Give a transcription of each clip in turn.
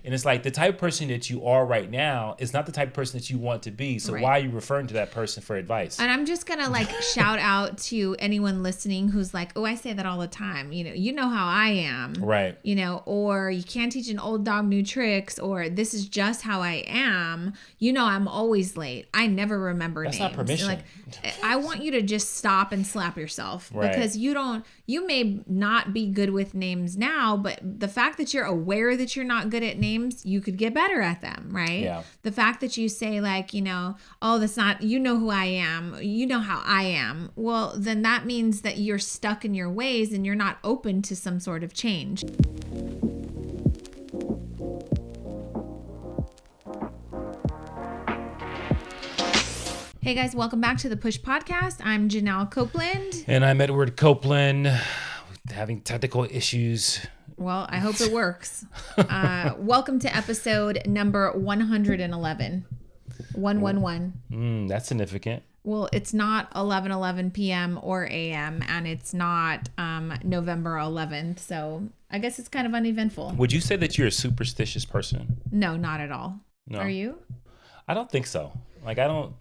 And it's like the type of person that you are right now is not the type of person that you want to be. So why are you referring to that person for advice? And I'm just going to like shout out to anyone listening who's like, oh, I say that all the time. You know how I am. Right. Or you can't teach an old dog new tricks, or this is just how I am. I'm always late. I never remember names. That's not permission. Like, I want you to just stop and slap yourself because you may not be good with names now, but the fact that you're aware that you're not good at names, you could get better at them, right? Yeah. The fact that you say like, oh, that's not, who I am, you know how I am. Well, then that means that you're stuck in your ways and you're not open to some sort of change. Hey guys, welcome back to the Push Podcast. I'm Janelle Copeland. And I'm Edward Copeland, having technical issues. Well, I hope it works. Welcome to episode number 111. 111. That's significant. Well, it's not 11:11 p.m. or a.m. and it's not November 11th, so I guess it's kind of uneventful. Would you say that you're a superstitious person? No, not at all. No. Are you? I don't think so. Like I don't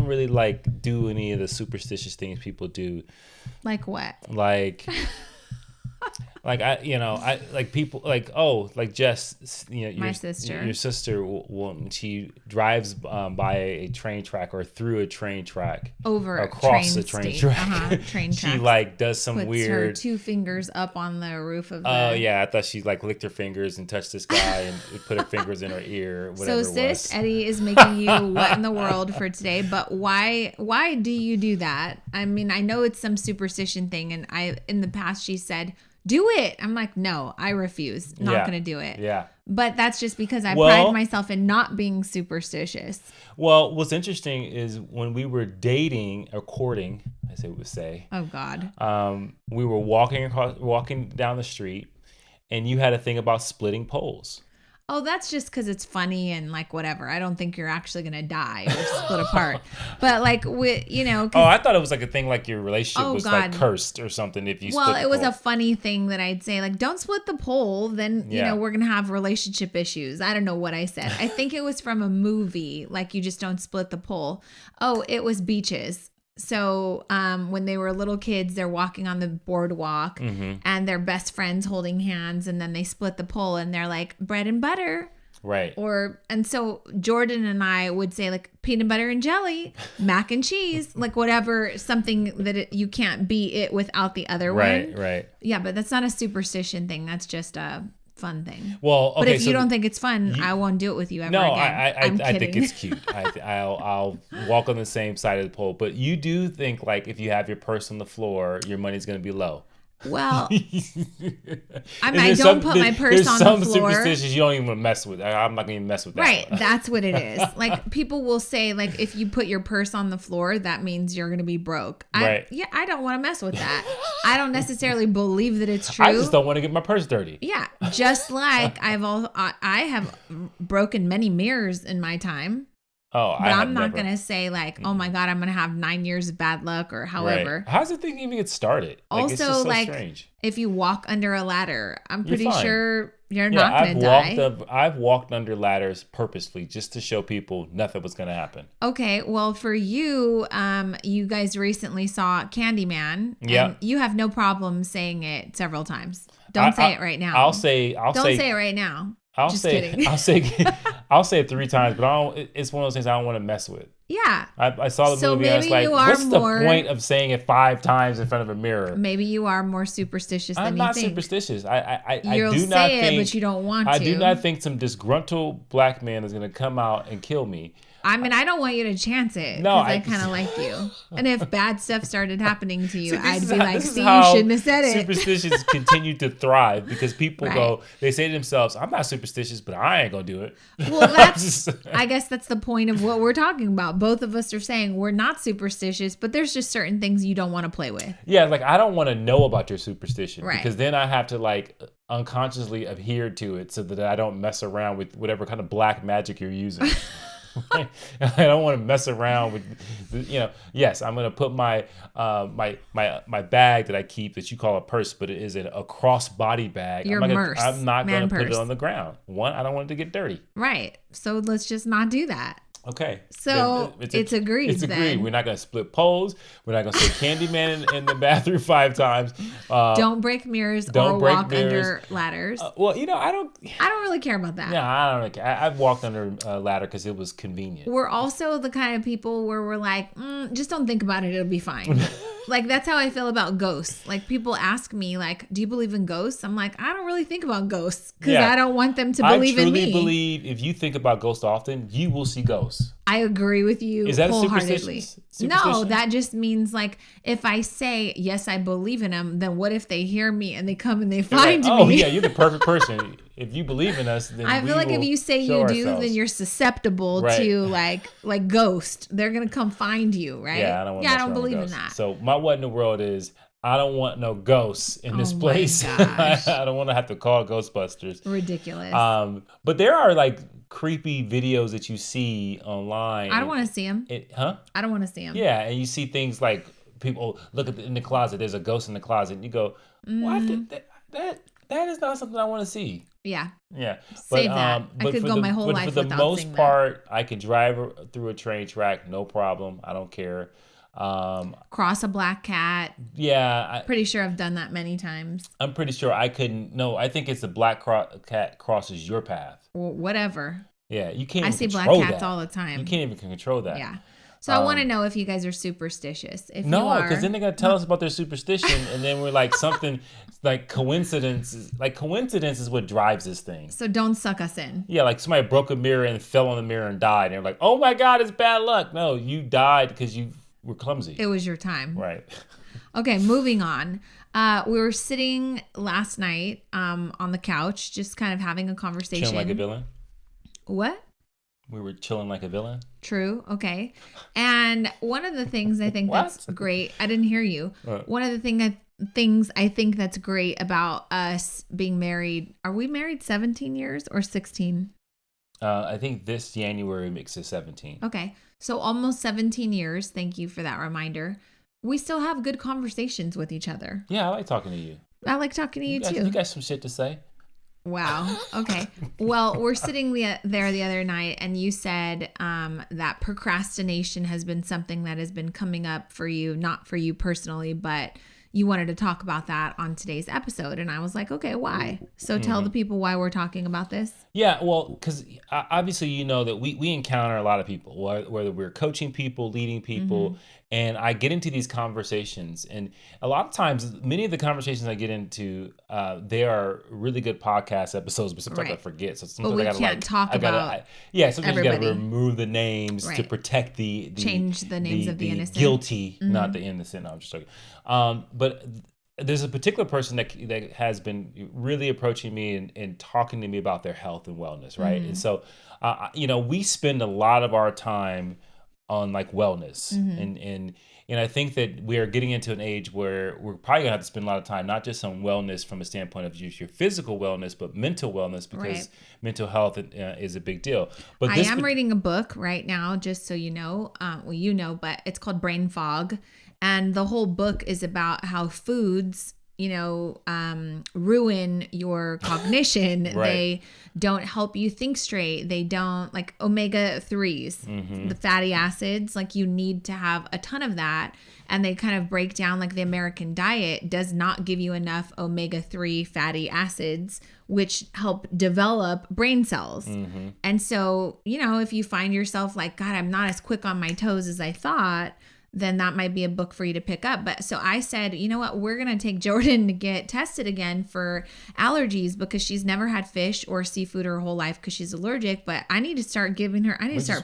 really like do any of the superstitious things people do. Like what? Like I like people like Jess, my sister. Your sister when she drives by a train track or through a train track over across the train track. Train track. She like does some puts weird. Her 2 fingers up on the roof of the. Oh yeah, I thought she like licked her fingers and touched this guy and put her fingers in her ear. Whatever so sis, Eddie is making you what in the world for today, but why do you do that? I mean, I know it's some superstition thing, and in the past she said, do it. I'm like, no, I refuse. Not going to do it. Yeah. But that's just because I pride myself in not being superstitious. Well, what's interesting is when we were dating or courting, as they would say. Oh, God. We were walking down the street, and you had a thing about splitting poles. Oh, that's just because it's funny and like whatever. I don't think you're actually going to die or split apart. But like, oh, I thought it was like a thing like your relationship was like cursed or something if you split the pole. Well, it was a funny thing that I'd say like, don't split the pole. Then, we're going to have relationship issues. I don't know what I said. I think it was from a movie. Like you just don't split the pole. Oh, it was Beaches. So when they were little kids, they're walking on the boardwalk and they're best friends holding hands, and then they split the pole and they're like bread and butter. Right. And so Jordan and I would say like peanut butter and jelly, mac and cheese, like whatever, something that you can't be it without the other one. Right. Yeah, but that's not a superstition thing. That's just a fun thing. Well, okay, but if you don't think it's fun, I won't do it with you ever again. I think it's cute. I'll walk on the same side of the pole. But you do think like if you have your purse on the floor, your money's going to be low. Well, I don't put my purse on the floor. There's some superstitions you don't even want to mess with. I'm not going to mess with that. Right. That's what it is. Like people will say like if you put your purse on the floor, that means you're going to be broke. I don't want to mess with that. I don't necessarily believe that it's true. I just don't want to get my purse dirty. Yeah. Just like I have broken many mirrors in my time. Oh, but I'm not going to say like, oh my God, I'm going to have 9 years of bad luck or however. Right. How's the thing even get started? Also, it's just so like strange. If you walk under a ladder, I'm pretty sure you're not going to die. I've walked under ladders purposely just to show people nothing was going to happen. Okay. Well, for you, you guys recently saw Candyman. Yeah. And you have no problem saying it several times. Don't say it right now. Don't say it right now. Kidding. I'll say it 3 times, but it's one of those things I don't want to mess with. Yeah. I saw the movie and I was like, what's the point of saying it 5 times in front of a mirror? Maybe you are more superstitious than you think. I'm not superstitious. You'll say it, but you don't want to. I do not think some disgruntled black man is going to come out and kill me. I mean, I don't want you to chance it because I kind of like you. And if bad stuff started happening to you, I'd be like, you shouldn't have said it. Superstitions continue to thrive because people they say to themselves, I'm not superstitious, but I ain't going to do it. Well, I guess that's the point of what we're talking about. Both of us are saying we're not superstitious, but there's just certain things you don't want to play with. Yeah, like I don't want to know about your superstition because then I have to like unconsciously adhere to it so that I don't mess around with whatever kind of black magic you're using. Right? I don't want to mess around with, yes, I'm going to put my bag that I keep that you call a purse, but it is a crossbody bag. Your I'm not going man to put it purse. on the ground. One, I don't want it to get dirty. Right. So let's just not do that. Okay. So it's agreed. It's agreed. Then. We're not going to split poles. We're not going to say Candyman in the bathroom 5 times. Don't break mirrors or walk under ladders. Well, I don't really care about that. No, I don't really care. I've walked under a ladder because it was convenient. We're also the kind of people where we're like, just don't think about it. It'll be fine. Like, that's how I feel about ghosts. Like, people ask me, like, do you believe in ghosts? I'm like, I don't really think about ghosts because I don't want them to believe in me. I truly believe if you think about ghosts often, you will see ghosts. I agree with you wholeheartedly. No, that just means, like, if I say, yes, I believe in them, then what if they hear me and they come and they find me? Oh, yeah, you're the perfect person. If you believe in us, then I feel like if you say you do, then you're susceptible to like ghost. They're gonna come find you, right? Yeah, I don't believe in that. So my what in the world is I don't want no ghosts in this place. I don't want to have to call Ghostbusters. Ridiculous. But there are like creepy videos that you see online. I don't want to see them. I don't want to see them. Yeah, and you see things like people look in the closet. There's a ghost in the closet, and you go, "What? That is not something I want to see." Yeah. Yeah. Save that. I could go my whole life without seeing that. For the most part, I can drive through a train track, no problem. I don't care. Cross a black cat. Yeah. Pretty sure I've done that many times. I'm pretty sure I couldn't. No, I think it's the black cat crosses your path. Or whatever. Yeah. You can't I even see black cats all the time. You can't even control that. Yeah. So I want to know if you guys are superstitious. If no, because then they're going to tell us about their superstition. And then we're like something like coincidence. Like coincidence is what drives this thing. So don't suck us in. Yeah, like somebody broke a mirror and fell on the mirror and died. And they're like, oh my God, it's bad luck. No, you died because you were clumsy. It was your time. Right. Okay, moving on. We were sitting last night on the couch, just kind of having a conversation. Chilling like a villain? What? We were chilling like a villain. True. Okay. And one of the things I think that's great, I didn't hear you. One of the things I think that's great about us being married, are we married 17 years or 16? I think this January makes it 17. Okay. So almost 17 years. Thank you for that reminder. We still have good conversations with each other. Yeah, I like talking to you. I like talking to you too. You got some shit to say. Wow. Okay. Well, we're sitting there the other night and you said that procrastination has been something that has been coming up for you, not for you personally, but you wanted to talk about that on today's episode. And I was like, okay, why? So tell the people why we're talking about this. Yeah, well, because obviously you know that we encounter a lot of people, whether we're coaching people, leading people, and I get into these conversations. And a lot of times, many of the conversations I get into, they are really good podcast episodes, but sometimes I forget. So sometimes but we can't talk about sometimes everybody. You got to remove the names to protect the change the names of the innocent. Guilty, not the innocent. No, I'm just joking. But there's a particular person that has been really approaching me and talking to me about their health and wellness, right? And so, we spend a lot of our time on like wellness, and I think that we are getting into an age where we're probably gonna have to spend a lot of time, not just on wellness from a standpoint of just your physical wellness, but mental wellness, because mental health is a big deal. But I am reading a book right now, just so you know, but it's called Brain Fog. And the whole book is about how foods, ruin your cognition. They don't help you think straight. They don't, like omega-3s, the fatty acids, like you need to have a ton of that. And they kind of break down like the American diet does not give you enough omega-3 fatty acids, which help develop brain cells. And so, if you find yourself like, God, I'm not as quick on my toes as I thought, then that might be a book for you to pick up. But so I said, you know what, we're going to take Jordan to get tested again for allergies because she's never had fish or seafood her whole life because she's allergic. But I need to start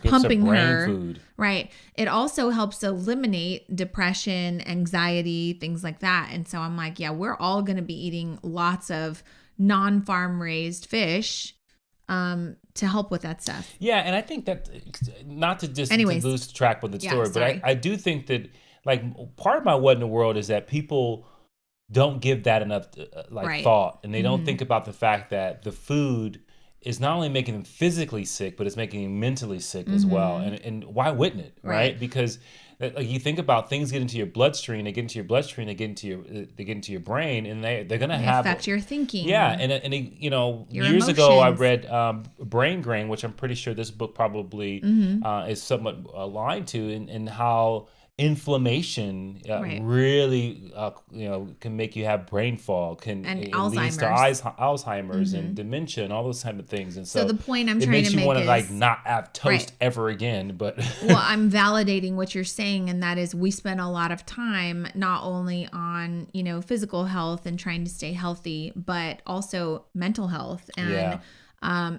pumping her. Food. Right. It also helps eliminate depression, anxiety, things like that. And so I'm like, yeah, we're all going to be eating lots of non-farm raised fish to help with that stuff. Yeah, and I think that, not to just to lose track with the story, but I do think that, like, part of my what in the world is that people don't give that enough thought, and they don't think about the fact that the food is not only making them physically sick, but it's making them mentally sick as well. And why wouldn't it, right? Because like you think about things get into your bloodstream, they get into your brain, and they're gonna affect your thinking. Yeah, and you know, your years emotions. ago I read Brain Drain, which I'm pretty sure this book probably is somewhat aligned to, and how inflammation really can make you have brain fog, and leads to Alzheimer's and dementia and all those type of things. And so the point I'm it trying makes to you make want to is, like not have toast ever again. But well, I'm validating what you're saying, and that is we spend a lot of time not only on physical health and trying to stay healthy, but also mental health and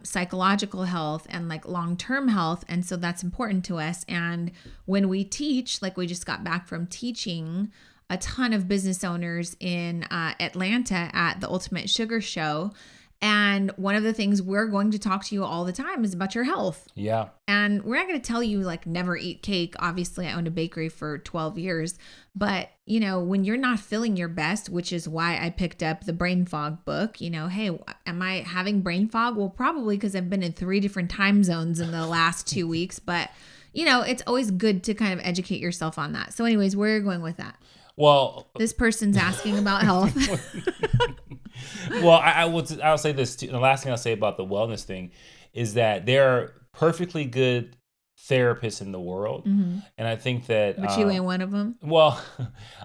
psychological health and like long-term health. And so that's important to us. And when we teach, like we just got back from teaching a ton of business owners in Atlanta at the Ultimate Sugar Show. And one of the things we're going to talk to you all the time is about your health. Yeah. And we're not going to tell you like never eat cake. Obviously, I owned a bakery for 12 years. But, when you're not feeling your best, which is why I picked up the brain fog book, hey, am I having brain fog? Well, probably because I've been in 3 different time zones in the last 2 weeks. But, it's always good to kind of educate yourself on that. So anyways, where are you going with that? Well, this person's asking about health. Well, I'll say this too. The last thing I'll say about the wellness thing is that there are perfectly good therapists in the world, and I think that. But you ain't one of them. Well,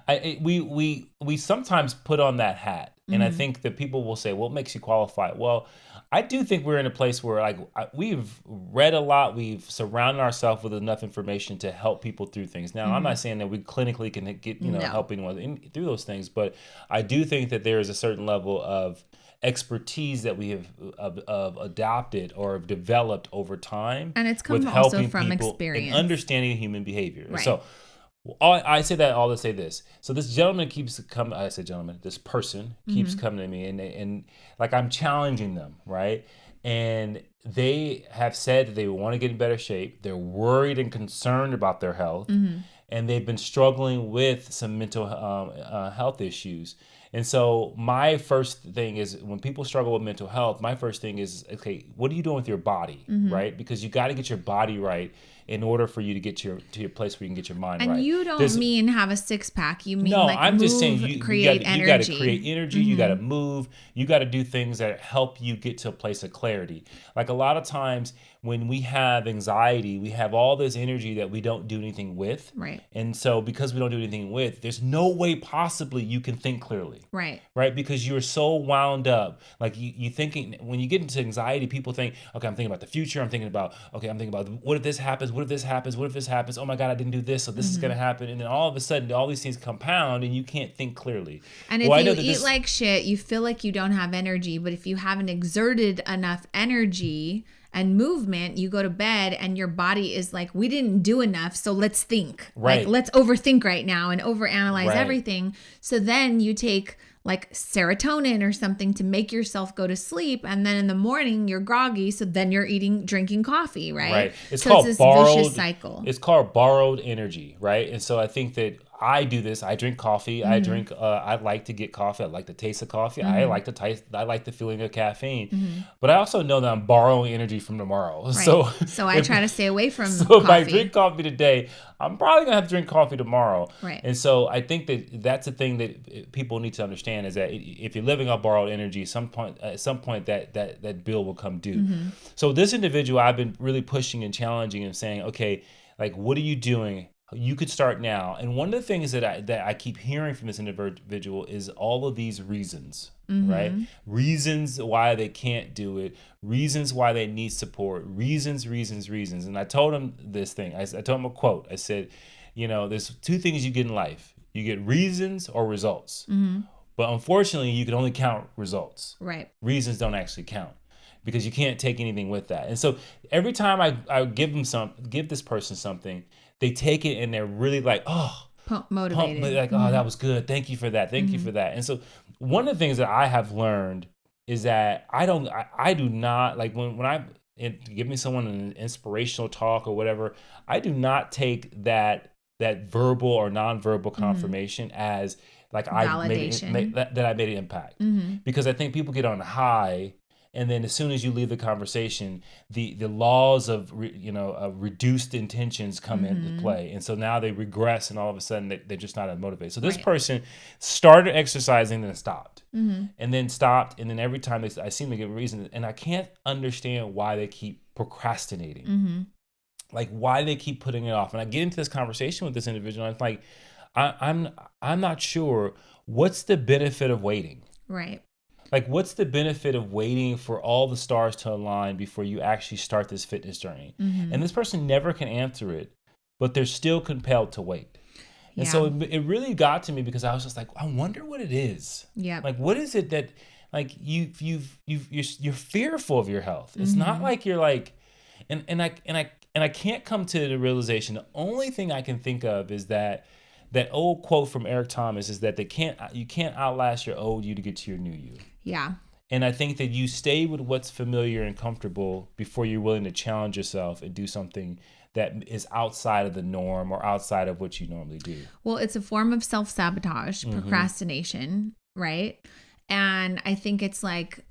we sometimes put on that hat, and I think that people will say, "Well, what makes you qualified?" Well, I do think we're in a place where like we've read a lot, we've surrounded ourselves with enough information to help people through things. Now, I'm not saying that we clinically can get help anyone through those things, but I do think that there is a certain level of expertise that we have adopted or have developed over time, and it's come also from people experience and understanding human behavior. Right. So I say that all to say this. So this gentleman keeps coming. I say gentleman. This person keeps coming to me, and like I'm challenging them, right? And they have said that they want to get in better shape. They're worried and concerned about their health, and they've been struggling with some mental health issues. And so my first thing is when people struggle with mental health, my first thing is, okay, what are you doing with your body, right? Because you got to get your body right in order for you to get to your place where you can get your mind right. And you don't mean have a 6-pack. You mean I'm just saying you got to create energy. You got to Mm-hmm. move. You got to do things that help you get to a place of clarity. Like a lot of times when we have anxiety, we have all this energy that we don't do anything with. Right. And so because we don't do anything with, there's no way possibly you can think clearly. Right. Right? Because you're so wound up. Like you thinking, when you get into anxiety, people think, okay, I'm thinking about the future. I'm thinking about what if this happens? What if this happens? What if this happens? Oh my God, I didn't do this. So this is going to happen. And then all of a sudden, all these things compound and you can't think clearly. And if you eat like shit, you feel like you don't have energy. But if you haven't exerted enough energy and movement, you go to bed and your body is like, we didn't do enough, so let's think. Right. Like, let's overthink right now and overanalyze everything. So then you take like serotonin or something to make yourself go to sleep, and then in the morning you're groggy, so then you're drinking coffee, right? Right. It's so called it's this borrowed vicious cycle. It's called borrowed energy, right? And so I think that I do this. I drink coffee. I drink. I like to get coffee. I like the taste of coffee. I like the taste. I like the feeling of caffeine. But I also know that I'm borrowing energy from tomorrow. Right. So I try to stay away from So coffee. if I drink coffee today, I'm probably gonna have to drink coffee tomorrow. Right. And so I think that that's the thing that people need to understand is that if you're living off borrowed energy, at some point that bill will come due. So this individual, I've been really pushing and challenging and saying, okay, like what are you doing? You could start now. And one of the things that I keep hearing from this individual is all of these reasons, right? Reasons why they can't do it, reasons why they need support, reasons. And I told him this thing. I told him a quote. I said, there's 2 things you get in life. You get reasons or results. But unfortunately, you can only count results. Right. Reasons don't actually count, because you can't take anything with that. And so every time I give this person something, they take it and they're really like, motivated. Like, oh, that was good. Thank you for that. Thank you for that. And so one of the things that I have learned is that I do not like when I give me someone an inspirational talk or whatever, I do not take that verbal or nonverbal confirmation as like I made an impact, because I think people get on a high And then as soon as you leave the conversation, the laws of reduced intentions come into play. And so now they regress, and all of a sudden they're just not as motivated. So this person started exercising, then stopped, and then stopped. And then every time I seem to get a reason, and I can't understand why they keep procrastinating. Like why they keep putting it off. And I get into this conversation with this individual, and it's like, I'm not sure what's the benefit of waiting. Right. Like, what's the benefit of waiting for all the stars to align before you actually start this fitness journey? And this person never can answer it, but they're still compelled to wait. And so it really got to me, because I was just like, I wonder what it is. Yeah. Like, what is it that, like, you're fearful of your health? It's not like you're like, and I can't come to the realization. The only thing I can think of is that old quote from Eric Thomas is that you can't outlast your old you to get to your new you. Yeah. And I think that you stay with what's familiar and comfortable before you're willing to challenge yourself and do something that is outside of the norm or outside of what you normally do. Well, it's a form of self-sabotage, procrastination, right? And I think it's like,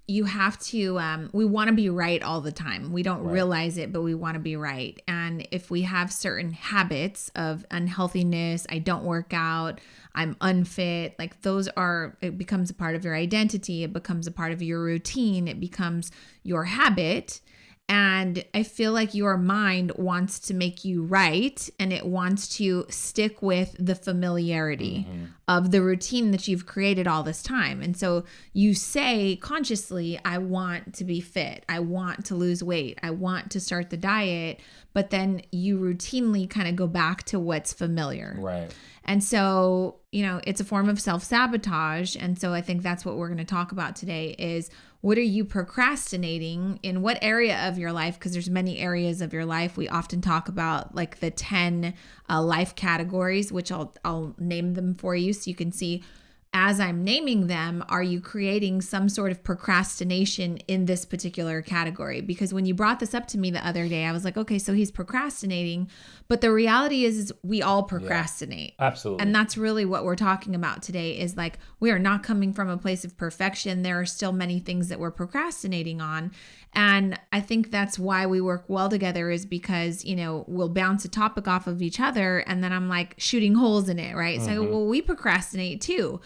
you have to, we want to be right all the time. We don't realize it, but we want to be right. And if we have certain habits of unhealthiness, I don't work out, I'm unfit, like it becomes a part of your identity. It becomes a part of your routine. It becomes your habit. And I feel like your mind wants to make you right, and it wants to stick with the familiarity of the routine that you've created all this time. And so you say consciously, I want to be fit. I want to lose weight. I want to start the diet. But then you routinely kind of go back to what's familiar. Right. And so, it's a form of self-sabotage. And so I think that's what we're going to talk about today is, what are you procrastinating in what area of your life? Because there's many areas of your life. We often talk about like the 10 life categories, which I'll name them for you so you can see, as I'm naming them, are you creating some sort of procrastination in this particular category? Because when you brought this up to me the other day, I was like, okay, so he's procrastinating. But the reality is we all procrastinate. Yeah, absolutely. And that's really what we're talking about today is like, we are not coming from a place of perfection. There are still many things that we're procrastinating on. And I think that's why we work well together, is because, we'll bounce a topic off of each other and then I'm like shooting holes in it, right? So, well, we procrastinate too.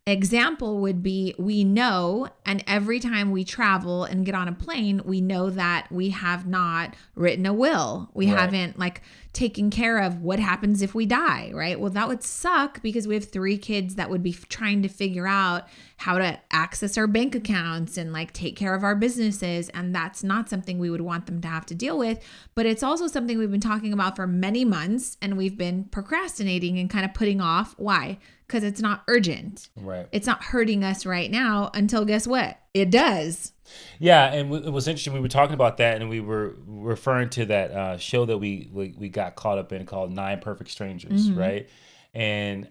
Example would be, we know, and every time we travel and get on a plane, we know that we have not written a will. We haven't taken care of what happens if we die, right? Well, that would suck because we have 3 kids that would be trying to figure out how to access our bank accounts and take care of our businesses. And that's not something we would want them to have to deal with. But it's also something we've been talking about for many months, and we've been procrastinating and kind of putting off. Why? Because it's not urgent. Right. It's not hurting us right now until guess what? It does. Yeah, and it was interesting. We were talking about that, and we were referring to that show that we got caught up in called 9 Perfect Strangers, right? And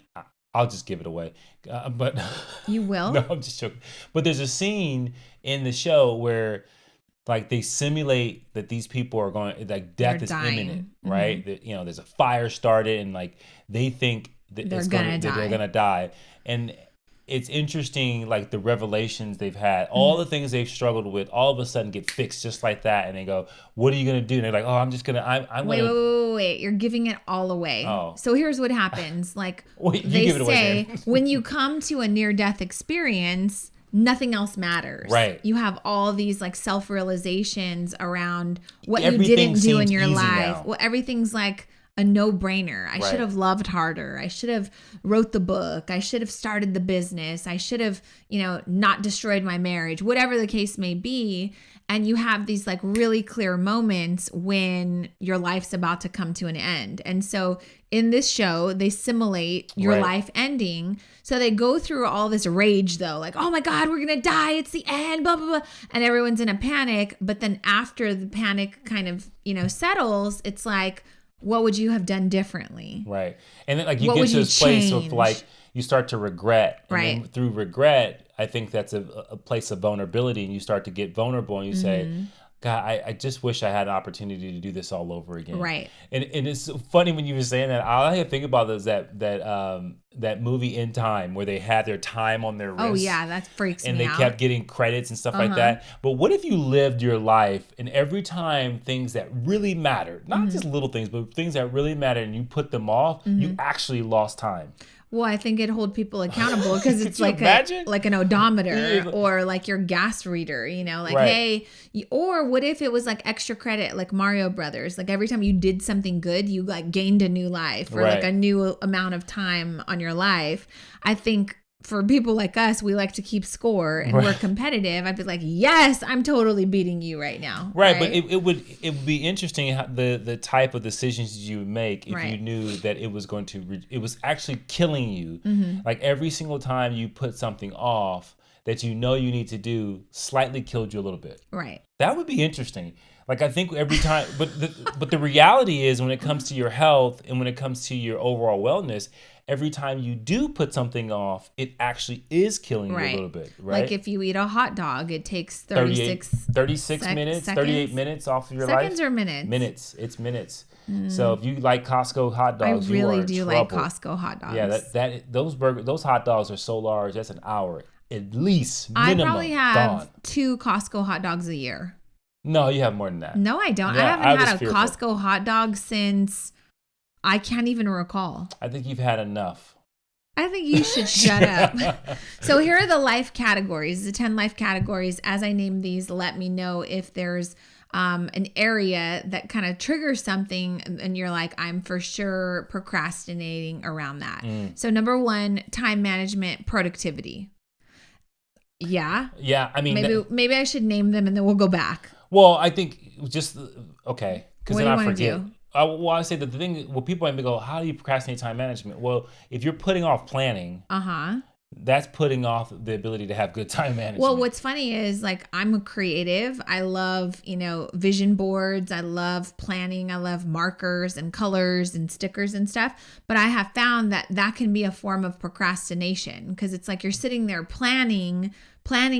I'll just give it away. But you will? No, I'm just joking. But there's a scene in the show where they simulate that these people are going, death is imminent, right? That, there's a fire started, and they think that they're gonna die. And it's interesting, the revelations they've had, all the things they've struggled with, all of a sudden get fixed just like that. And they go, "What are you gonna do?" And they're like, "Oh, I'm just gonna, I'm Wait! You're giving it all away." Oh. So here's what happens: Wait, they say, when you come to a near-death experience, nothing else matters. Right. You have all these self-realizations around what Everything you didn't do in your seems easy life. now. Well, everything's a no-brainer. I should have loved harder. I should have wrote the book. I should have started the business. I should have, not destroyed my marriage, whatever the case may be. And you have these really clear moments when your life's about to come to an end. And so in this show, they simulate your life ending. So they go through all this rage though, oh my God, we're going to die. It's the end, blah, blah, blah. And everyone's in a panic. But then after the panic kind of, settles, it's what would you have done differently? Right. And then you get to this place of you start to regret. And then through regret, I think that's a place of vulnerability, and you start to get vulnerable and you say, God, I just wish I had an opportunity to do this all over again. Right. And it's so funny when you were saying that. All I had to think about is that movie In Time where they had their time on their wrist. Oh yeah, that freaks me out. And they kept getting credits and stuff like that. But what if you lived your life and every time things that really mattered, not just little things, but things that really mattered, and you put them off, you actually lost time. Well, I think it'd hold people accountable because it's like like an odometer or like your gas reader, you know, like, hey, or what if it was like extra credit, like Mario Brothers, like every time you did something good, you like gained a new life or like a new amount of time on your life. I think for people like us, we like to keep score and we're competitive. I'd be like, yes, I'm totally beating you right now. Right. But it would be interesting how the type of decisions you would make if you knew that it was going to, it was actually killing you. Like every single time you put something off that you know you need to do slightly killed you a little bit. Right. That would be interesting. Like I think every time, but the reality is when it comes to your health and when it comes to your overall wellness, every time you do put something off, it actually is killing you a little bit, right? Like if you eat a hot dog, it takes 36 minutes, 38 minutes off of your life. Seconds or minutes? Minutes. It's minutes. So if you like Costco hot dogs, I really do trouble. like Costco hot dogs. Yeah, those hot dogs are so large. That's an hour at least minimum. I probably have gone. 2 Costco hot dogs a year. No, you have more than that. No, I don't. Yeah, I haven't had a Costco hot dog since I can't even recall. I think you've had enough. I think you should shut up. So here are the life categories, the 10 life categories. As I name these, let me know if there's an area that kind of triggers something and you're like, I'm for sure procrastinating around that. So number 1, time management, productivity. Yeah. Yeah. I mean, maybe I should name them and then we'll go back. Well, I think just, okay. Because then I forget. Do? I say that the thing, well, people might go, how do you procrastinate time management? Well, if you're putting off planning, that's putting off the ability to have good time management. Well, what's funny is like I'm a creative. I love, vision boards. I love planning. I love markers and colors and stickers and stuff. But I have found that can be a form of procrastination because it's like you're sitting there planning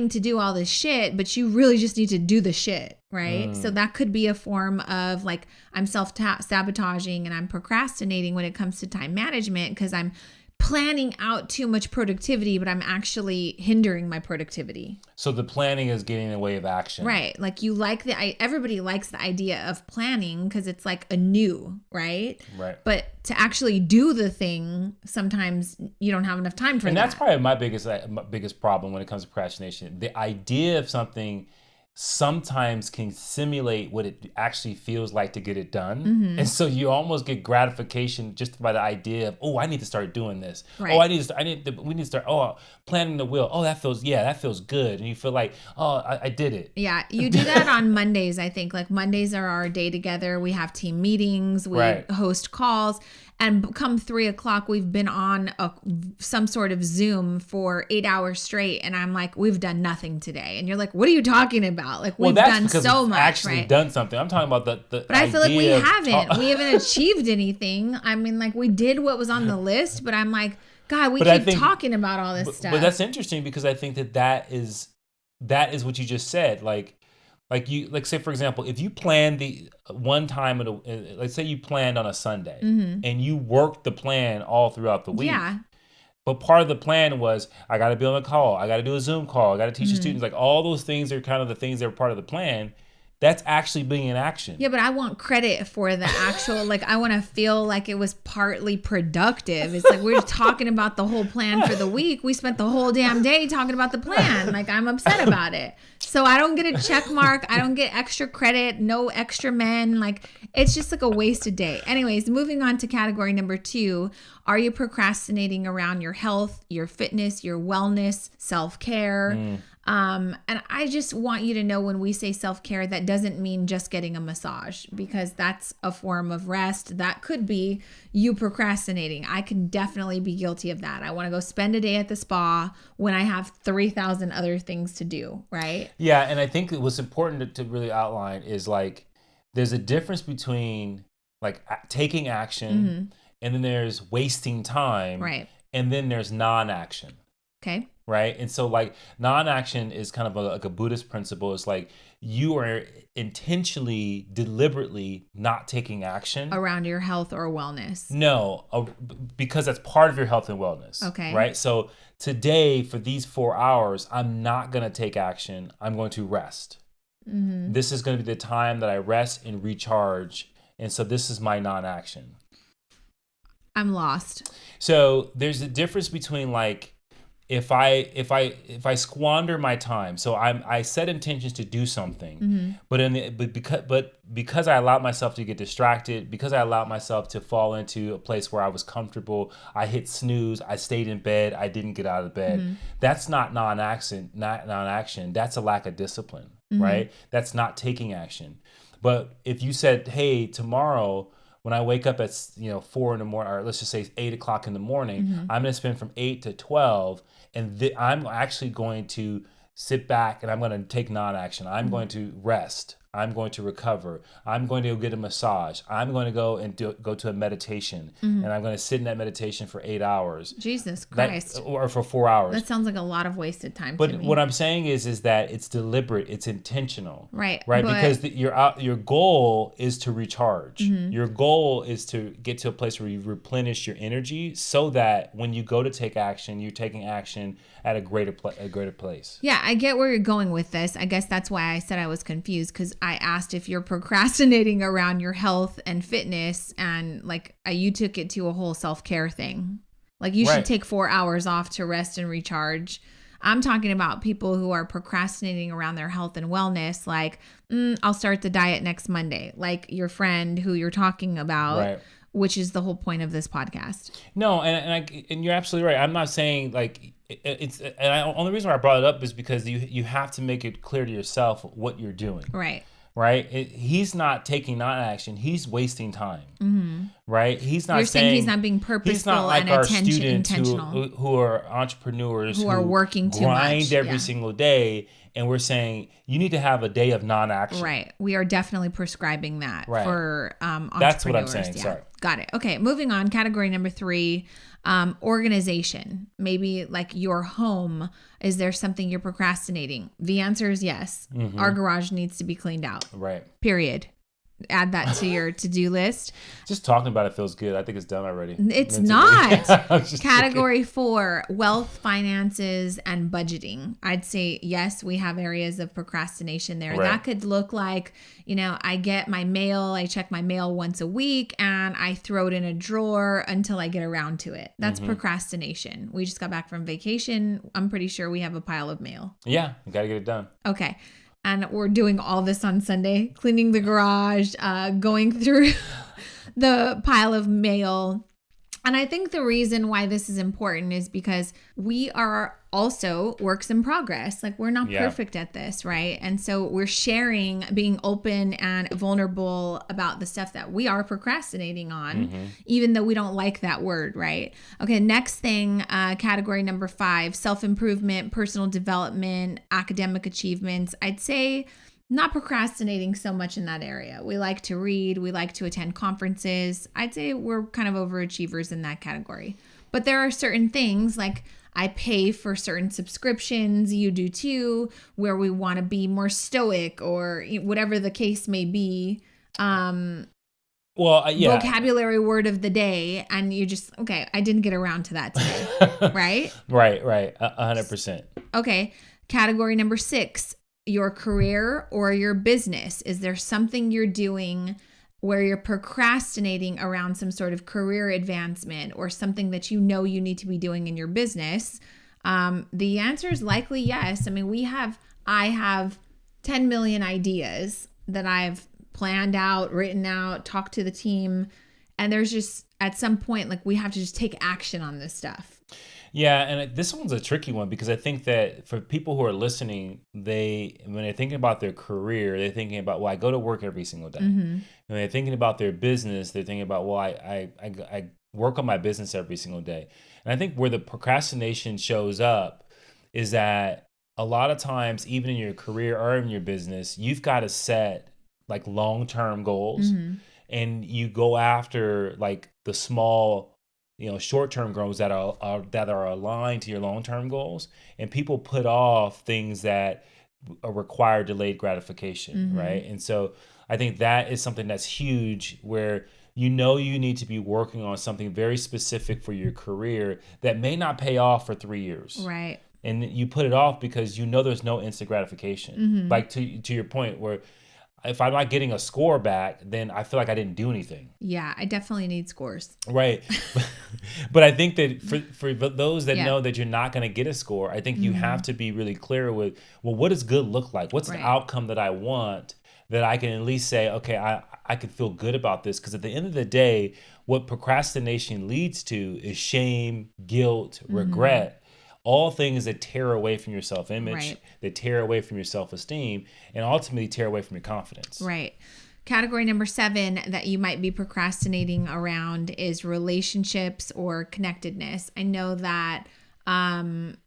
to do all this shit, but you really just need to do the shit, right? So that could be a form of like I'm self-sabotaging and I'm procrastinating when it comes to time management because I'm planning out too much productivity, but I'm actually hindering my productivity. So the planning is getting in the way of action. Right. Like everybody likes the idea of planning because it's like a new, right? Right. But to actually do the thing, sometimes you don't have enough time for that. And that's probably my biggest problem when it comes to procrastination. The idea of something sometimes can simulate what it actually feels like to get it done. And so you almost get gratification just by the idea of, oh, I need to start doing this. Right. Oh, we need to start, planning the wheel. Oh, that feels good. And you feel like, oh, I did it. Yeah. You do that on Mondays, I think. Like Mondays are our day together. We have team meetings. We host calls. And come 3:00, we've been on some sort of Zoom for 8 hours straight. And I'm like, we've done nothing today. And you're like, what are you talking about? Like, we've done so much. Actually done something. I'm talking about the But I feel like we haven't. We haven't achieved anything. I mean, like, we did what was on the list. But I'm like, God, we keep talking about all this stuff. But that's interesting because I think that is what you just said. Like say for example, if you plan the one time let's say you planned on a Sunday and you worked the plan all throughout the week. Yeah. But part of the plan was I got to be on a call, I got to do a Zoom call, I got to teach the students. Like all those things are kind of the things that are part of the plan. That's actually being in action. Yeah, but I want credit for the actual, like, I want to feel like it was partly productive. It's like we're talking about the whole plan for the week. We spent the whole damn day talking about the plan. Like, I'm upset about it. So I don't get a check mark. I don't get extra credit. No extra men. Like, it's just like a wasted day. Anyways, moving on to category number 2. Are you procrastinating around your health, your fitness, your wellness, self-care? And I just want you to know when we say self-care, that doesn't mean just getting a massage because that's a form of rest. That could be you procrastinating. I can definitely be guilty of that. I want to go spend a day at the spa when I have 3,000 other things to do, right? Yeah, and I think what's important to really outline is like there's a difference between like taking action and then there's wasting time. Right. And then there's non-action. Okay. right? And so like non-action is kind of like a Buddhist principle. It's like you are intentionally, deliberately not taking action around your health or wellness. No, because that's part of your health and wellness. Okay. Right. So today, for these 4 hours, I'm not going to take action. I'm going to rest. Mm-hmm. This is going to be the time that I rest and recharge. And so this is my non-action. I'm lost. So there's a difference between like, if I squander my time, so I set intentions to do something, but because I allowed myself to get distracted, because I allowed myself to fall into a place where I was comfortable, I hit snooze, I stayed in bed, I didn't get out of bed. That's not non-action. That's a lack of discipline, right? That's not taking action. But if you said, hey, tomorrow, when I wake up at 4 in the morning, or let's just say 8 o'clock in the morning, I'm going to spend from 8 to 12, and I'm actually going to sit back and I'm going to take non-action. I'm going to rest. I'm going to recover. I'm going to go get a massage. I'm going to go and go to a meditation, and I'm going to sit in that meditation for 8 hours. Jesus Christ. Or for 4 hours. That sounds like a lot of wasted time to me. But what I'm saying is that it's deliberate. It's intentional. Right. Because your goal is to recharge. Your goal is to get to a place where you replenish your energy so that when you go to take action, you're taking action at a greater place. Yeah, I get where you're going with this. I guess that's why I said I was confused, because I asked if you're procrastinating around your health and fitness, and like you took it to a whole self-care thing. Like you should take 4 hours off to rest and recharge. I'm talking about people who are procrastinating around their health and wellness. Like, I'll start the diet next Monday. Like your friend who you're talking about, which is the whole point of this podcast. No, and you're absolutely right. I'm not saying like only reason why I brought it up is because you have to make it clear to yourself what you're doing. Right. He's not taking non-action. He's wasting time. Right. He's not. You're saying he's not being purposeful. He's not like our students intentional. who are entrepreneurs who are working too much, grind every single day. And we're saying you need to have a day of non-action. Right. We are definitely prescribing that for entrepreneurs. That's what I'm saying. Yeah. Sorry. Got it. Okay. Moving on. Category number 3, organization. Maybe like your home. Is there something you're procrastinating? The answer is yes. Our garage needs to be cleaned out. Right. Period. Add that to your to-do list. Just talking about it feels good. I think it's done already. It's not. Category 4, wealth, finances, and budgeting. I'd say, yes, we have areas of procrastination there. Right. That could look like, I get my mail, I check my mail once a week, and I throw it in a drawer until I get around to it. That's procrastination. We just got back from vacation. I'm pretty sure we have a pile of mail. Yeah, you got to get it done. Okay. And we're doing all this on Sunday, cleaning the garage, going through the pile of mail. And I think the reason why this is important is because we are also works in progress. Like we're not perfect at this, right? And so we're sharing, being open and vulnerable about the stuff that we are procrastinating on, even though we don't like that word, right? Okay, next thing, category number 5, self-improvement, personal development, academic achievements. I'd say not procrastinating so much in that area. We like to read. We like to attend conferences. I'd say we're kind of overachievers in that category. But there are certain things like I pay for certain subscriptions. You do too, where we want to be more stoic or whatever the case may be. Vocabulary word of the day. And you just, okay, I didn't get around to that today. Right? Right. 100%. Okay. Category number 6. Your career or your business. Is there something you're doing where you're procrastinating around some sort of career advancement or something that you need to be doing in your business? The answer is likely yes. I mean, I have 10 million ideas that I've planned out, written out, talked to the team. And there's just at some point, like we have to just take action on this stuff. Yeah, and this one's a tricky one because I think that for people who are listening, when they're thinking about their career, they're thinking about, well, I go to work every single day. When they're thinking about their business, they're thinking about, well, I work on my business every single day. And I think where the procrastination shows up is that a lot of times, even in your career or in your business, you've got to set like long-term goals and you go after like the small short-term goals that are aligned to your long-term goals, and people put off things that require delayed gratification, right? And so I think that is something that's huge, where you need to be working on something very specific for your career that may not pay off for 3 years. Right. And you put it off because there's no instant gratification. Like to your point, where if I'm not getting a score back, then I feel like I didn't do anything. Yeah, I definitely need scores. Right. But I think that for those that know that you're not going to get a score, I think you have to be really clear with, well, what does good look like? What's the outcome that I want, that I can at least say, okay, I can feel good about this? Because at the end of the day, what procrastination leads to is shame, guilt, regret. All things that tear away from your self-image, that tear away from your self-esteem, and ultimately tear away from your confidence. Right. Category number 7 that you might be procrastinating around is relationships or connectedness. I know that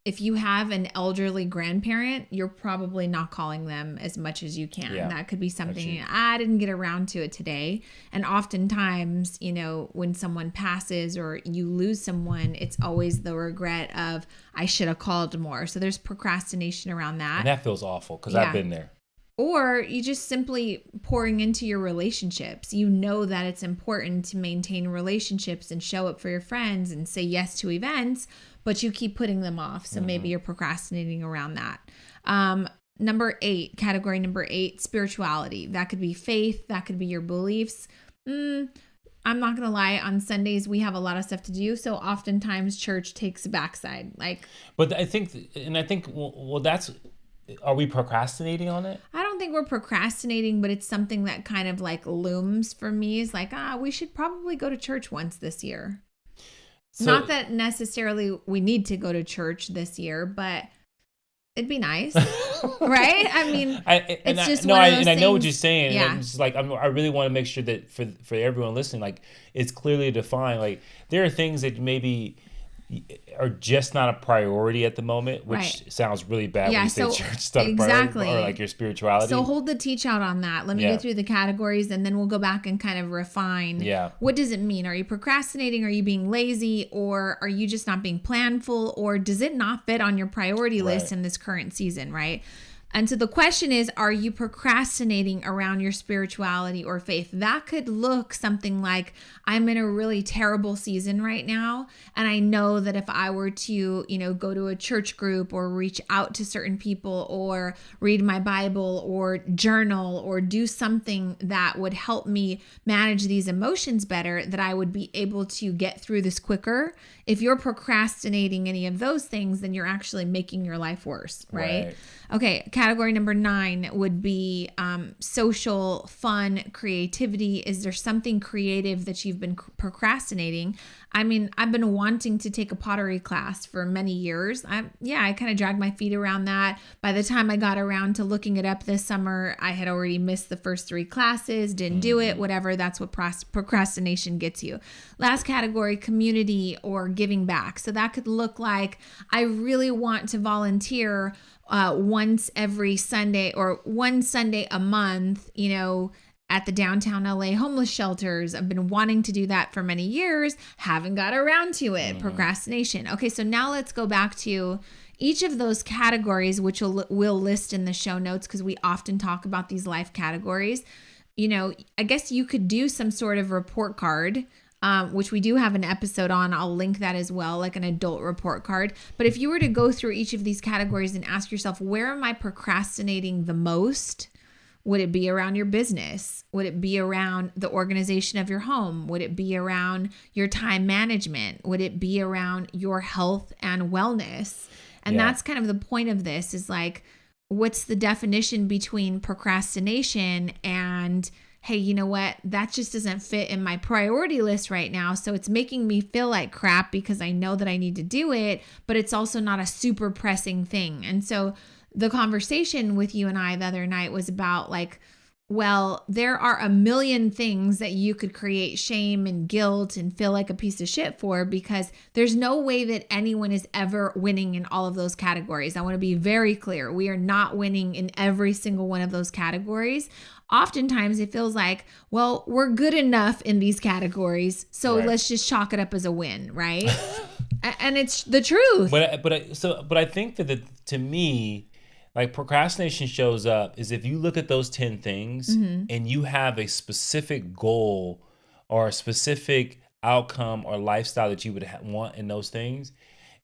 if you have an elderly grandparent, you're probably not calling them as much as you can. Yeah, that could be something, I didn't get around to it today. And oftentimes, when someone passes or you lose someone, it's always the regret of, I should have called more. So there's procrastination around that. And that feels awful, because I've been there. Or you just simply pouring into your relationships. You know that it's important to maintain relationships and show up for your friends and say yes to events, but you keep putting them off. So maybe you're procrastinating around that. Category number 8, spirituality. That could be faith. That could be your beliefs. I'm not going to lie. On Sundays, we have a lot of stuff to do. So oftentimes church takes a backside. But I think, well, that's... Are we procrastinating on it? I don't think we're procrastinating, but it's something that kind of looms for me. Is we should probably go to church once this year. So, not that necessarily we need to go to church this year, but it'd be nice, right? I mean, it's just one of those things. I know what you're saying. Yeah. It's just I really want to make sure that for everyone listening, it's clearly defined. There are things that maybe are just not a priority at the moment, which sounds really bad when you say church stuff, exactly, or your spirituality. So hold the teach out on that. Let me go through the categories, and then we'll go back and kind of refine. Yeah. What does it mean? Are you procrastinating? Are you being lazy? Or are you just not being planful? Or does it not fit on your priority list in this current season, right? And so the question is, are you procrastinating around your spirituality or faith? That could look something like, I'm in a really terrible season right now, and I know that if I were to, go to a church group or reach out to certain people or read my Bible or journal or do something that would help me manage these emotions better, that I would be able to get through this quicker. If you're procrastinating any of those things, then you're actually making your life worse, right? Okay, category number 9 would be social, fun, creativity. Is there something creative that you've been procrastinating? I mean, I've been wanting to take a pottery class for many years. I kind of dragged my feet around that. By the time I got around to looking it up this summer, I had already missed the first 3 classes, didn't do it, whatever. That's what procrastination gets you. Last category, community or giving back. So that could look like, I really want to volunteer once every Sunday or one Sunday a month, at the downtown LA homeless shelters. I've been wanting to do that for many years, haven't got around to it. Procrastination. Okay, so now let's go back to each of those categories, which we'll list in the show notes, because we often talk about these life categories. I guess you could do some sort of report card, which we do have an episode on. I'll link that as well, like an adult report card. But if you were to go through each of these categories and ask yourself, where am I procrastinating the most? Would it be around your business? Would it be around the organization of your home? Would it be around your time management? Would it be around your health and wellness? And that's kind of the point of this, is what's the definition between procrastination and, hey, you know what? That just doesn't fit in my priority list right now. So it's making me feel like crap because I know that I need to do it, but it's also not a super pressing thing. And so the conversation with you and I the other night was about Well, there are a million things that you could create shame and guilt and feel like a piece of shit for, because there's no way that anyone is ever winning in all of those categories. I want to be very clear. We are not winning in every single one of those categories. Oftentimes it feels like, well, we're good enough in these categories, so let's just chalk it up as a win, right? And it's the truth. But I think that to me, like, procrastination shows up is if you look at those 10 things and you have a specific goal or a specific outcome or lifestyle that you would want in those things,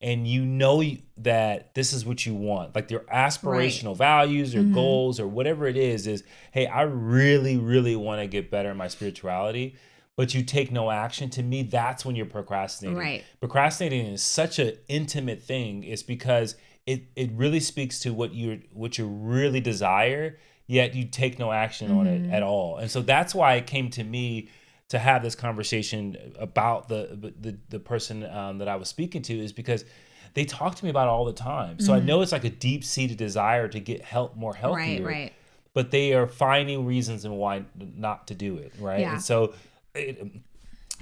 and you know that this is what you want, like your aspirational values or goals or whatever it is, hey, I really, really want to get better in my spirituality, but you take no action. To me, that's when you're procrastinating. Right. Procrastinating is such an intimate thing. It's because it really speaks to what you really desire, yet you take no action on it at all. And so that's why it came to me to have this conversation about the person that I was speaking to, is because they talk to me about it all the time. So I know it's like a deep-seated desire to get more healthier. Right. But they are finding reasons and why not to do it, right? Yeah. And so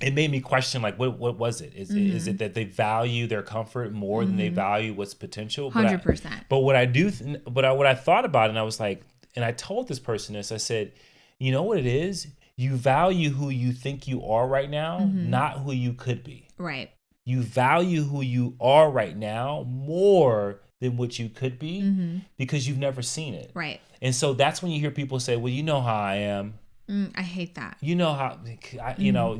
it made me question, like, what was it? Is it that they value their comfort more than they value what's potential? 100%. But what I thought about it, and I was like, and I told this person this, I said, you know what it is? You value who you think you are right now, not who you could be. Right. You value who you are right now more than what you could be because you've never seen it. Right. And so that's when you hear people say, well, you know how I am. I hate that. You know how, you know,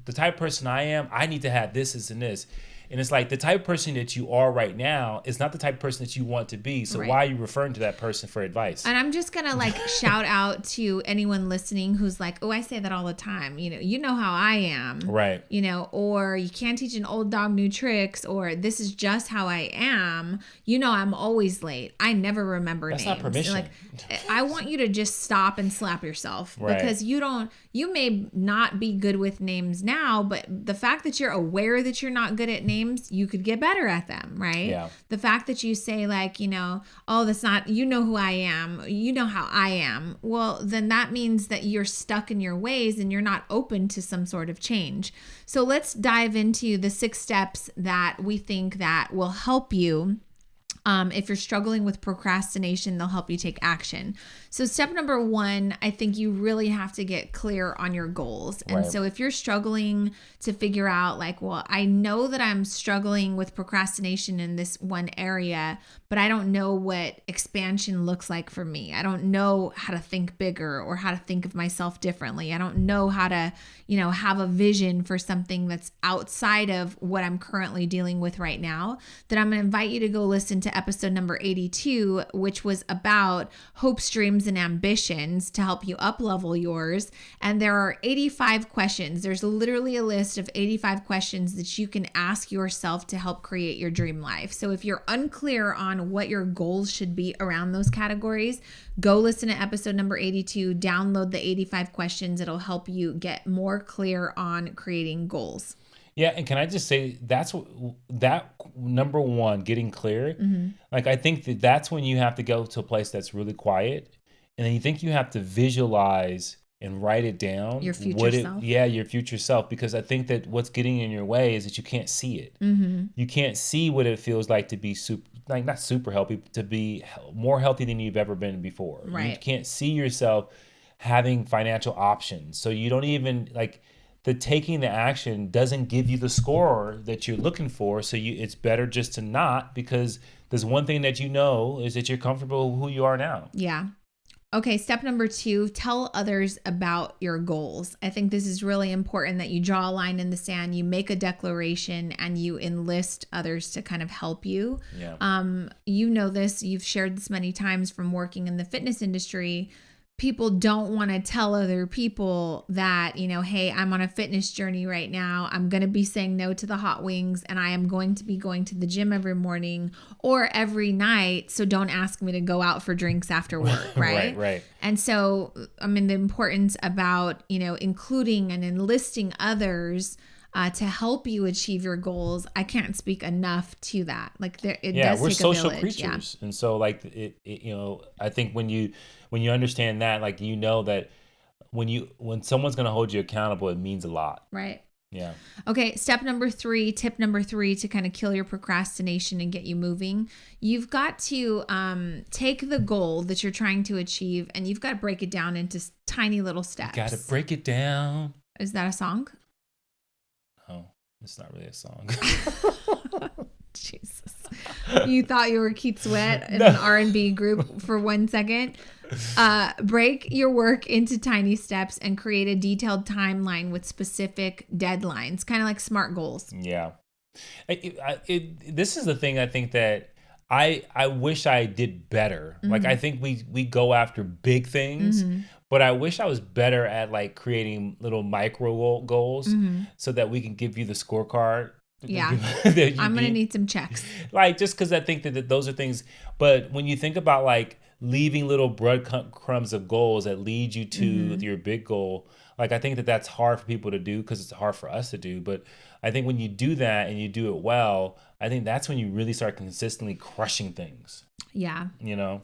the type of person I am, I need to have this, and this. And it's like the type of person that you are right now is not the type of person that you want to be. So why are you referring to that person for advice? And I'm just going to like shout out to anyone listening who's like, oh, I say that all the time. You know how I am. Right. Or you can't teach an old dog new tricks, or this is just how I am. I'm always late. I never remember names. That's not permission. Like, I want you to just stop and slap yourself because you may not be good with names now, but the fact that you're aware that you're not good at names, you could get better at them, right? Yeah. The fact that you say like, oh, that's not, you know who I am, you know how I am. Well, then that means that you're stuck in your ways and you're not open to some sort of change. So let's dive into the 6 steps that we think that will help you. If you're struggling with procrastination, they'll help you take action. So step number 1, I think you really have to get clear on your goals. And so if you're struggling to figure out like, well, I know that I'm struggling with procrastination in this one area, but I don't know what expansion looks like for me. I don't know how to think bigger or how to think of myself differently. I don't know how to, have a vision for something that's outside of what I'm currently dealing with right now. Then I'm going to invite you to go listen to episode number 82, which was about hopes, dreams, and ambitions to help you up-level yours. And there are 85 questions. There's literally a list of 85 questions that you can ask yourself to help create your dream life. So if you're unclear on what your goals should be around those categories, go listen to episode number 82, download the 85 questions. It'll help you get more clear on creating goals. Yeah, and can I just say that number 1, getting clear, like I think that's when you have to go to a place that's really quiet, and then you think you have to visualize and write it down. Your future self. Yeah, your future self, because I think that what's getting in your way is that you can't see it. You can't see what it feels like to be not super healthy, to be more healthy than you've ever been before. Right. You can't see yourself having financial options, so you don't even like. The taking the action doesn't give you the score that you're looking for. So it's better just to not, because there's one thing that is that you're comfortable with who you are now. Yeah. Okay. Step number 2, tell others about your goals. I think this is really important that you draw a line in the sand, you make a declaration, and you enlist others to kind of help you. Yeah. This, you've shared this many times from working in the fitness industry. People don't want to tell other people that, hey, I'm on a fitness journey right now. I'm going to be saying no to the hot wings, and I am going to be going to the gym every morning or every night. So don't ask me to go out for drinks after work, right? Right. And so, the importance about, including and enlisting others to help you achieve your goals. I can't speak enough to that. Like it Yeah, does we're take a social village. creatures. And so like I think when you understand that, like, that when someone's going to hold you accountable, it means a lot. Right. Yeah. Okay. Tip number 3 to kind of kill your procrastination and get you moving. You've got to take the goal that you're trying to achieve, and you've got to break it down into tiny little steps. Got to break it down. Is that a song? Oh, it's not really a song. Jesus. You thought you were Keith Sweat in an R&B group for 1 second. Break your work into tiny steps and create a detailed timeline with specific deadlines, kind of like SMART goals. Yeah. This is the thing I think that I wish I did better. Mm-hmm. Like, I think we go after big things, mm-hmm. but I wish I was better at like creating little micro goals, mm-hmm. so that we can give you the scorecard. Yeah. I'm going to need some checks. Like, just because I think that those are things. But when you think about like leaving little breadcrumbs of goals that lead you to mm-hmm. your big goal, like, I think that that's hard for people to do because it's hard for us to do. But I think when you do that and you do it well, I think that's when you really start consistently crushing things. Yeah.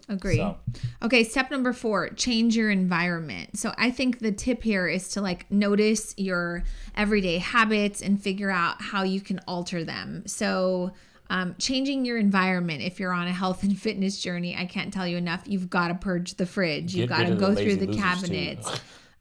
Agree. So. Okay. Step number 4, change your environment. So I think the tip here is to like notice your everyday habits and figure out how you can alter them. So changing your environment. If you're on a health and fitness journey, I can't tell you enough. You've got to purge the fridge. You've got to go through the cabinets.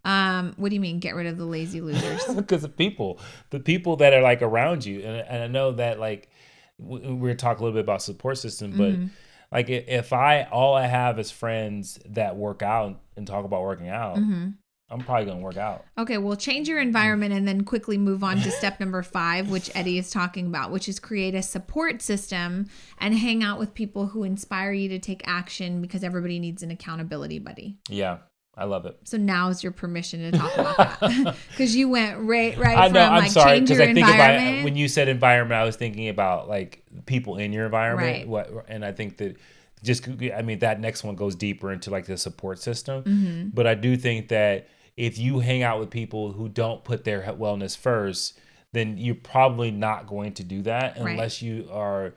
What do you mean get rid of the lazy losers? Because the people that are like around you. And I know that like we're talking a little bit about support system, but mm-hmm. like if all I have is friends that work out and talk about working out, mm-hmm. I'm probably going to work out. Okay, well, change your environment and then quickly move on to step number 5, which Eddie is talking about, which is create a support system and hang out with people who inspire you to take action, because everybody needs an accountability buddy. Yeah. I love it. So now's your permission to talk about that, because you went right I know, from I'm like sorry, change your environment. When you said environment, I was thinking about like people in your environment. Right. And I think that that next one goes deeper into like the support system. Mm-hmm. But I do think that if you hang out with people who don't put their wellness first, then you're probably not going to do that unless you are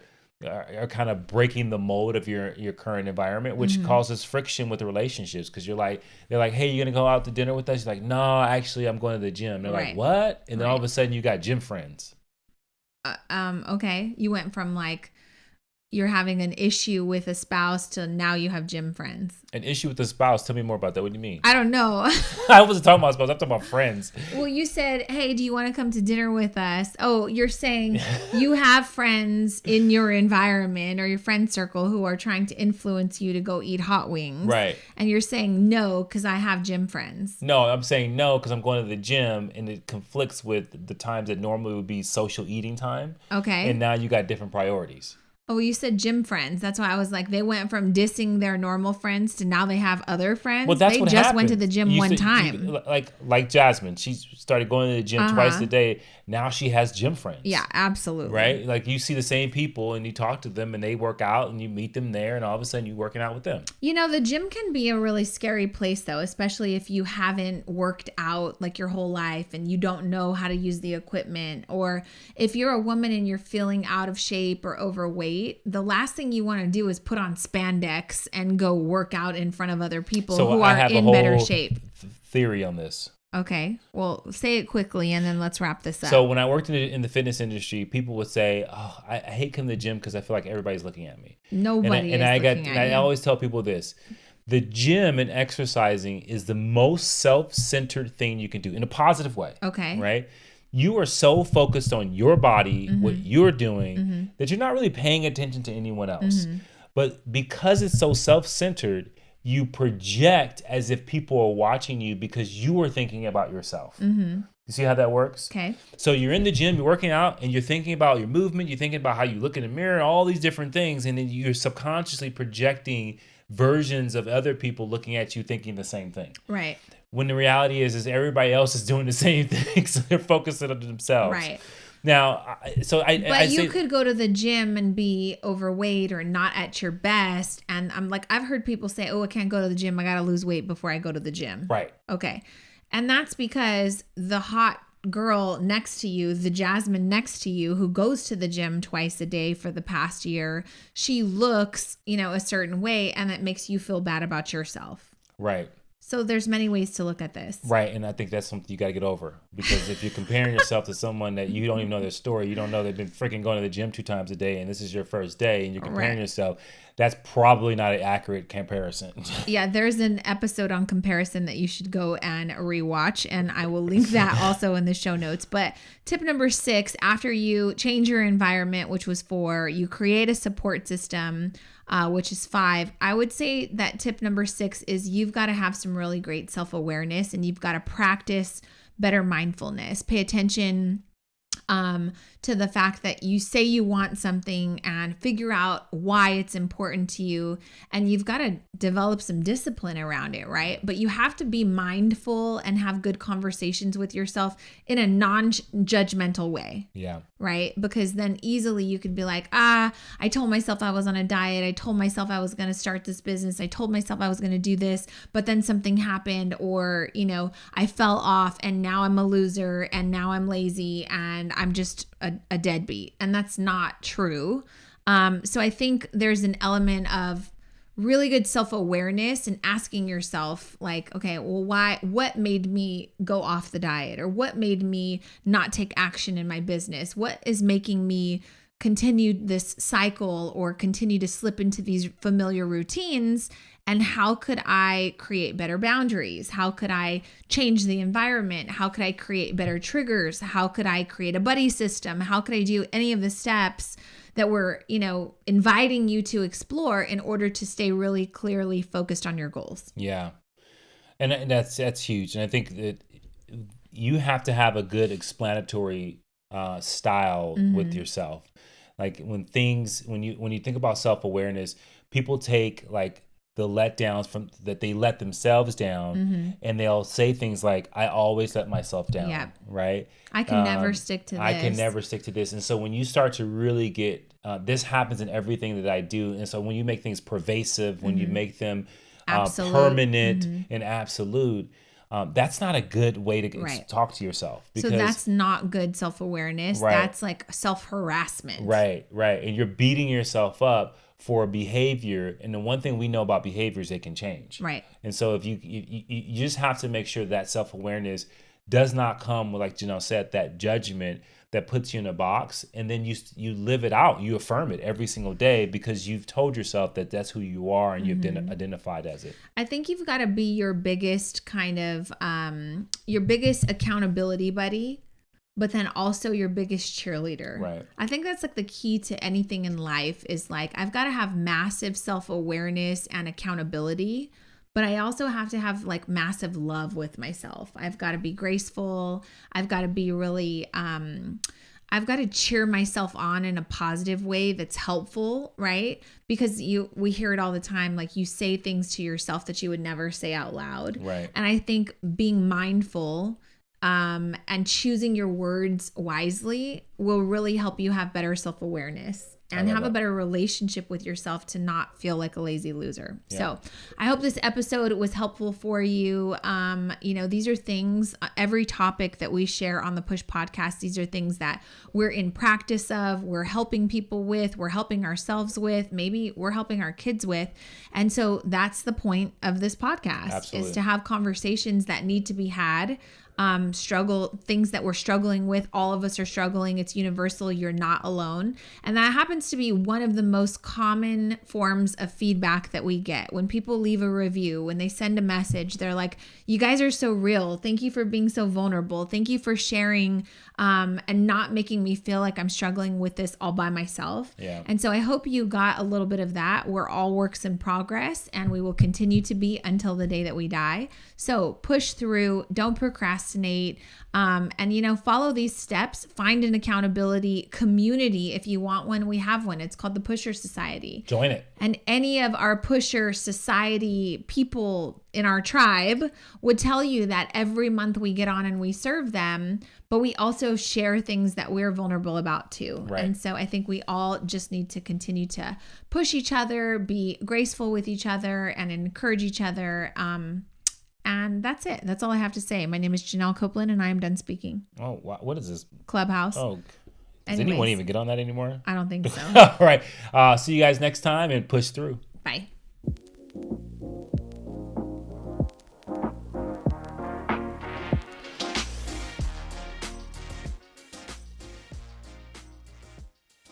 kind of breaking the mold of your current environment, which mm-hmm. causes friction with the relationships. Because they're like, hey, you're gonna go out to dinner with us? You're like, no, actually, I'm going to the gym. They're like, what? And then all of a sudden, you got gym friends. Okay, you went from like you're having an issue with a spouse to now you have gym friends. An issue with a spouse? Tell me more about that. What do you mean? I don't know. I wasn't talking about spouse. I'm talking about friends. Well, you said, hey, do you want to come to dinner with us? Oh, you're saying you have friends in your environment or your friend circle who are trying to influence you to go eat hot wings. Right. And you're saying no because I have gym friends. No, I'm saying no because I'm going to the gym and it conflicts with the times that normally would be social eating time. Okay. And now you got different priorities. Oh, you said gym friends. That's why I was like, they went from dissing their normal friends to now they have other friends. Well, that's they what just happens. Went to the gym one time. Like Jasmine, she started going to the gym twice a day. Now she has gym friends. Yeah, absolutely. Right? Like you see the same people and you talk to them and they work out and you meet them there and all of a sudden you're working out with them. The gym can be a really scary place though, especially if you haven't worked out like your whole life and you don't know how to use the equipment, or if you're a woman and you're feeling out of shape or overweight, the last thing you want to do is put on spandex and go work out in front of other people who are in better shape. Theory on this. Okay. Well, say it quickly and then let's wrap this up. So when I worked in the fitness industry, people would say, oh, I hate coming to the gym because I feel like everybody's looking at me. Nobody is looking at you. I always tell people this. The gym and exercising is the most self-centered thing you can do in a positive way. Okay. Right? You are so focused on your body, mm-hmm. what you're doing, mm-hmm. that you're not really paying attention to anyone else. Mm-hmm. But because it's so self-centered, you project as if people are watching you because you are thinking about yourself. Mm-hmm. You see how that works? Okay. So you're in the gym, you're working out, and you're thinking about your movement, you're thinking about how you look in the mirror, all these different things, and then you're subconsciously projecting versions of other people looking at you thinking the same thing. Right. When the reality is everybody else is doing the same thing, so they're focusing on themselves. Right. Now, But you could go to the gym and be overweight or not at your best. And I'm like, I've heard people say, oh, I can't go to the gym. I got to lose weight before I go to the gym. Right. Okay. And that's because the hot girl next to you, the Jasmine next to you, who goes to the gym twice a day for the past year, she looks, a certain way, and that makes you feel bad about yourself. Right. So there's many ways to look at this. Right. And I think that's something you got to get over, because if you're comparing yourself to someone that you don't even know their story, you don't know they've been freaking going to the gym 2 times a day, and this is your first day, and you're comparing yourself, that's probably not an accurate comparison. Yeah, there's an episode on comparison that you should go and rewatch, and I will link that also in the show notes. But tip number 6, after you change your environment, which was 4, you create a support system, which is 5. I would say that tip number 6 is you've got to have some really great self-awareness, and you've got to practice better mindfulness. Pay attention to the fact that you say you want something, and figure out why it's important to you. And you've got to develop some discipline around it, right? But you have to be mindful and have good conversations with yourself in a non-judgmental way. Yeah. Right? Because then easily you could be like, I told myself I was on a diet. I told myself I was going to start this business. I told myself I was going to do this, but then something happened, or, I fell off, and now I'm a loser, and now I'm lazy, and I'm just a deadbeat. And that's not true. So I think there's an element of really good self-awareness and asking yourself, like, okay, well, what made me go off the diet, or what made me not take action in my business? What is making me continue this cycle or continue to slip into these familiar routines? And how could I create better boundaries? How could I change the environment? How could I create better triggers? How could I create a buddy system? How could I do any of the steps that we're, inviting you to explore in order to stay really clearly focused on your goals? Yeah. And that's huge. And I think that you have to have a good explanatory style with yourself. Like when you think about self-awareness, people take like the letdowns from that they let themselves down, and they'll say things like, I always let myself down, right? I can never stick to this. I can never stick to this. And so when you start to really get, this happens in everything that I do. And so when you make things pervasive, when you make them permanent and absolute, that's not a good way to talk to yourself. Because, so that's not good self-awareness. Right. That's like self-harassment. Right. And you're beating yourself up for behavior. And the one thing we know about behavior is they can change. Right. And so if you just have to make sure that self-awareness does not come with, like Janelle said, that judgment that puts you in a box, and then you live it out. You affirm it every single day because you've told yourself that that's who you are, and you've identified as it. I think you've got to be your biggest your biggest accountability buddy, but then also your biggest cheerleader. Right. I think that's like the key to anything in life is like, I've got to have massive self-awareness and accountability, but I also have to have like massive love with myself. I've got to be graceful. I've got to be really, I've got to cheer myself on in a positive way that's helpful, right? Because we hear it all the time. Like, you say things to yourself that you would never say out loud. Right. And I think being mindful and choosing your words wisely will really help you have better self-awareness and have a better relationship with yourself to not feel like a lazy loser. Yeah. So I hope this episode was helpful for you. These are things, every topic that we share on the Push podcast, these are things that we're in practice of, we're helping people with, we're helping ourselves with, maybe we're helping our kids with. And so that's the point of this podcast. Absolutely. Is to have conversations that need to be had. Things that we're struggling with. All of us are struggling. It's universal. You're not alone. And that happens to be one of the most common forms of feedback that we get. When people leave a review, when they send a message, they're like, you guys are so real. Thank you for being so vulnerable. Thank you for sharing and not making me feel like I'm struggling with this all by myself. Yeah. And so I hope you got a little bit of that. We're all works in progress, and we will continue to be until the day that we die. So push through, don't procrastinate, and follow these steps. Find an accountability community if you want one. We have one. It's called the Pusher Society. Join it. And any of our Pusher Society people in our tribe would tell you that every month we get on and we serve them, but we also share things that we're vulnerable about too. Right. And so I think we all just need to continue to push each other, be graceful with each other, and encourage each other. And that's it. That's all I have to say. My name is Janelle Copeland, and I am done speaking. Oh, wow. What is this? Clubhouse. Oh, does anyone even get on that anymore? I don't think so. All right. See you guys next time and push through. Bye.